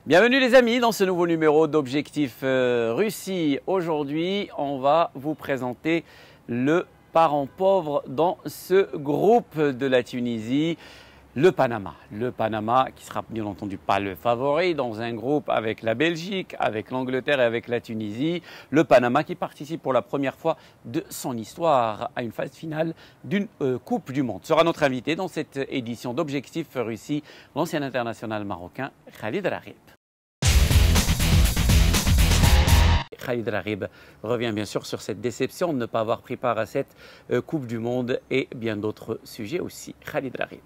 Bienvenue les amis dans ce nouveau numéro d'Objectif Russie. Aujourd'hui, on va vous présenter le parent pauvre dans ce groupe de la Tunisie, le Panama. Le Panama qui sera bien entendu pas le favori dans un groupe avec la Belgique, avec l'Angleterre et avec la Tunisie. Le Panama qui participe pour la première fois de son histoire à une phase finale d'une Coupe du Monde. Sera notre invité dans cette édition d'Objectif Russie, l'ancien international marocain Khalid Ragib. Khalid Ragib revient bien sûr sur cette déception de ne pas avoir pris part à cette Coupe du Monde et bien d'autres sujets aussi. Khalid Ragib.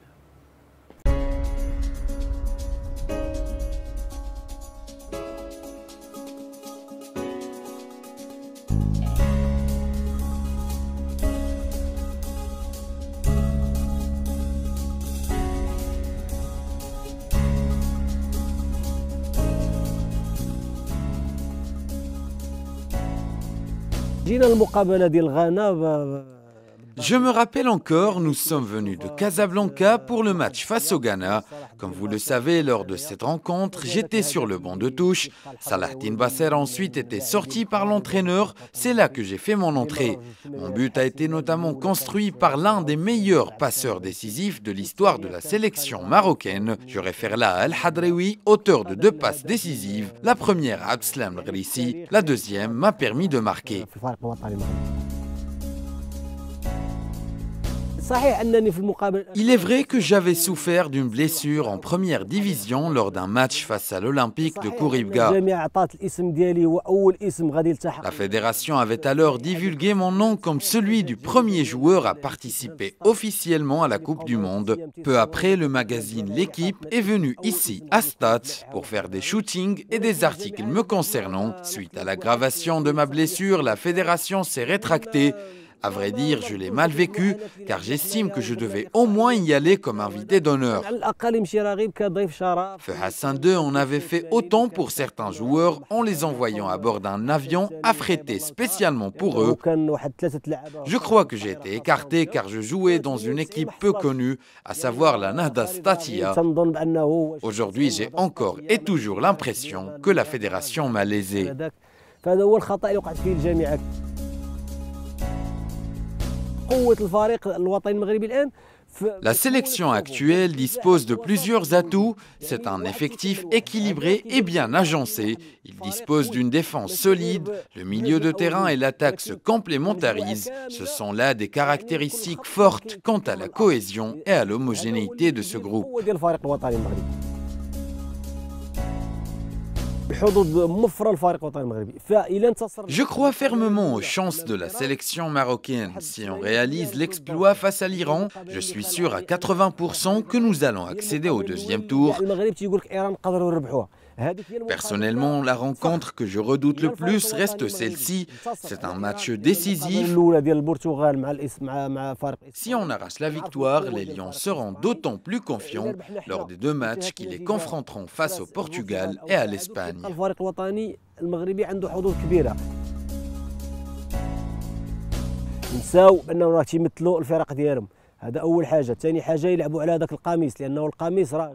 Je me rappelle encore, nous sommes venus de Casablanca pour le match face au Ghana. Comme vous le savez, lors de cette rencontre, j'étais sur le banc de touche. Salahdine Basser a ensuite été sorti par l'entraîneur. C'est là que j'ai fait mon entrée. Mon but a été notamment construit par l'un des meilleurs passeurs décisifs de l'histoire de la sélection marocaine. Je réfère là à El Hadrewi, auteur de 2 passes décisives. La première à Abdeslam Grissi, la deuxième m'a permis de marquer. Il est vrai que j'avais souffert d'une blessure en première division lors d'un match face à l'Olympique de Khouribga. La fédération avait alors divulgué mon nom comme celui du premier joueur à participer officiellement à la Coupe du Monde. Peu après, le magazine L'Équipe est venu ici à Stade pour faire des shootings et des articles me concernant. Suite à l'aggravation de ma blessure, la fédération s'est rétractée. À vrai dire, je l'ai mal vécu, car j'estime que je devais au moins y aller comme invité d'honneur. Feu Hassan II en avait fait autant pour certains joueurs en les envoyant à bord d'un avion affrété spécialement pour eux. Je crois que j'ai été écarté car je jouais dans une équipe peu connue, à savoir la Nahda Statia. Aujourd'hui, j'ai encore et toujours l'impression que la fédération m'a lésé. La sélection actuelle dispose de plusieurs atouts. C'est un effectif équilibré et bien agencé. Il dispose d'une défense solide, le milieu de terrain et l'attaque se complémentarisent. Ce sont là des caractéristiques fortes quant à la cohésion et à l'homogénéité de ce groupe. Je crois fermement aux chances de la sélection marocaine. Si on réalise l'exploit face à l'Iran, je suis sûr à 80% que nous allons accéder au deuxième tour. Personnellement, la rencontre que je redoute le plus reste celle-ci. C'est un match décisif. Si on arrache la victoire, les Lions seront d'autant plus confiants lors des 2 matchs qui les confronteront face au Portugal et à l'Espagne.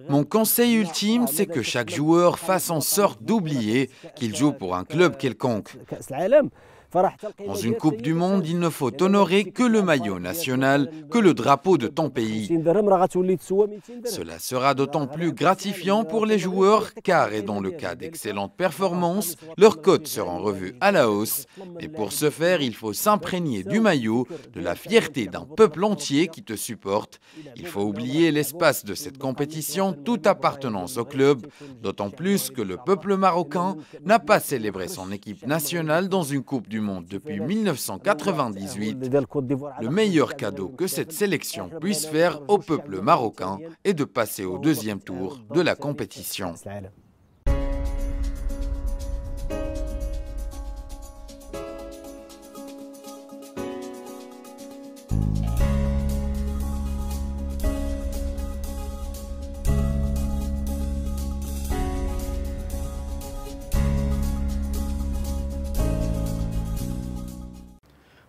Mon conseil ultime, c'est que chaque joueur fasse en sorte d'oublier qu'il joue pour un club quelconque. Dans une Coupe du Monde, il ne faut honorer que le maillot national, que le drapeau de ton pays. Cela sera d'autant plus gratifiant pour les joueurs car, et dans le cas d'excellentes performances, leurs cotes seront revues à la hausse. Mais pour ce faire, il faut s'imprégner du maillot, de la fierté d'un peuple entier qui te supporte. Il faut oublier l'espace de cette compétition, toute appartenance au club, d'autant plus que le peuple marocain n'a pas célébré son équipe nationale dans une Coupe du Monde depuis 1998. Le meilleur cadeau que cette sélection puisse faire au peuple marocain est de passer au deuxième tour de la compétition.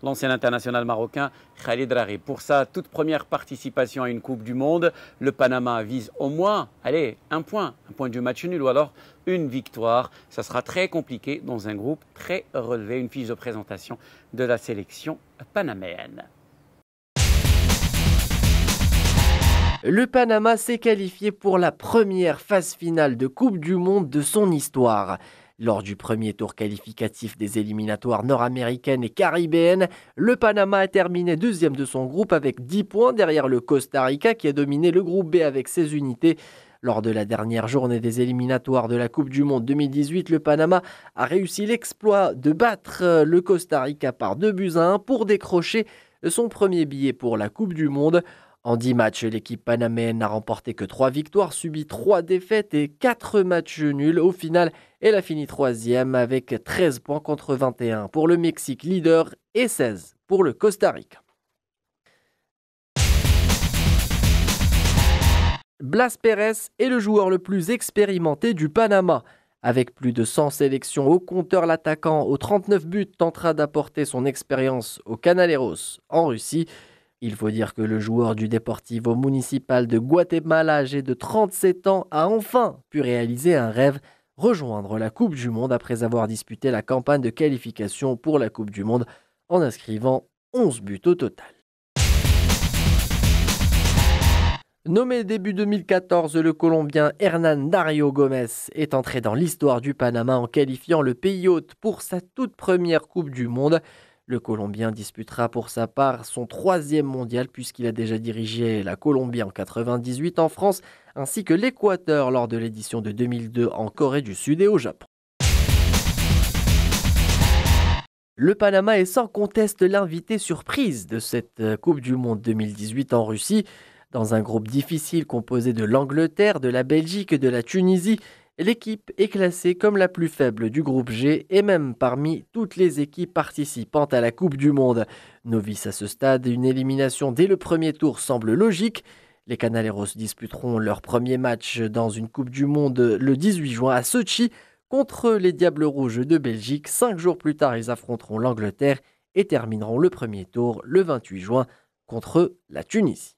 l'ancien international marocain Khalid Raghi. Pour sa toute première participation à une Coupe du Monde, le Panama vise au moins, allez, un point du match nul ou alors une victoire. Ça sera très compliqué dans un groupe très relevé. Une fiche de présentation de la sélection panaméenne. Le Panama s'est qualifié pour la première phase finale de Coupe du Monde de son histoire. Lors du premier tour qualificatif des éliminatoires nord-américaines et caribéennes, le Panama a terminé deuxième de son groupe avec 10 points derrière le Costa Rica qui a dominé le groupe B avec 16 unités. Lors de la dernière journée des éliminatoires de la Coupe du Monde 2018, le Panama a réussi l'exploit de battre le Costa Rica par 2-1 pour décrocher son premier billet pour la Coupe du Monde. En 10 matchs, l'équipe panaméenne n'a remporté que 3 victoires, subi 3 défaites et 4 matchs nuls. Au final, elle a fini 3e avec 13 points contre 21 pour le Mexique leader et 16 pour le Costa Rica. Blas Pérez est le joueur le plus expérimenté du Panama. Avec plus de 100 sélections au compteur, l'attaquant aux 39 buts tentera d'apporter son expérience aux Canaleros en Russie. Il faut dire que le joueur du Deportivo Municipal de Guatemala, âgé de 37 ans, a enfin pu réaliser un rêve, rejoindre la Coupe du Monde après avoir disputé la campagne de qualification pour la Coupe du Monde en inscrivant 11 buts au total. Nommé début 2014, le Colombien Hernan Dario Gomez est entré dans l'histoire du Panama en qualifiant le pays hôte pour sa toute première Coupe du Monde. Le Colombien disputera pour sa part son 3e mondial puisqu'il a déjà dirigé la Colombie en 1998 en France ainsi que l'Équateur lors de l'édition de 2002 en Corée du Sud et au Japon. Le Panama est sans conteste l'invité surprise de cette Coupe du Monde 2018 en Russie. Dans un groupe difficile composé de l'Angleterre, de la Belgique et de la Tunisie, l'équipe est classée comme la plus faible du groupe G et même parmi toutes les équipes participantes à la Coupe du Monde. Novice à ce stade, une élimination dès le premier tour semble logique. Les Canaleros disputeront leur premier match dans une Coupe du Monde le 18 juin à Sochi contre les Diables Rouges de Belgique. 5 jours plus tard, ils affronteront l'Angleterre et termineront le premier tour le 28 juin contre la Tunisie.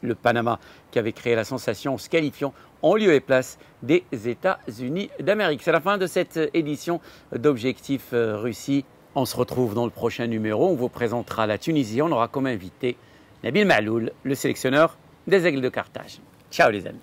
Le Panama qui avait créé la sensation en se qualifiant en lieu et place des États-Unis d'Amérique. C'est la fin de cette édition d'Objectif Russie. On se retrouve dans le prochain numéro. On vous présentera la Tunisie. On aura comme invité Nabil Maloul, le sélectionneur des Aigles de Carthage. Ciao les amis.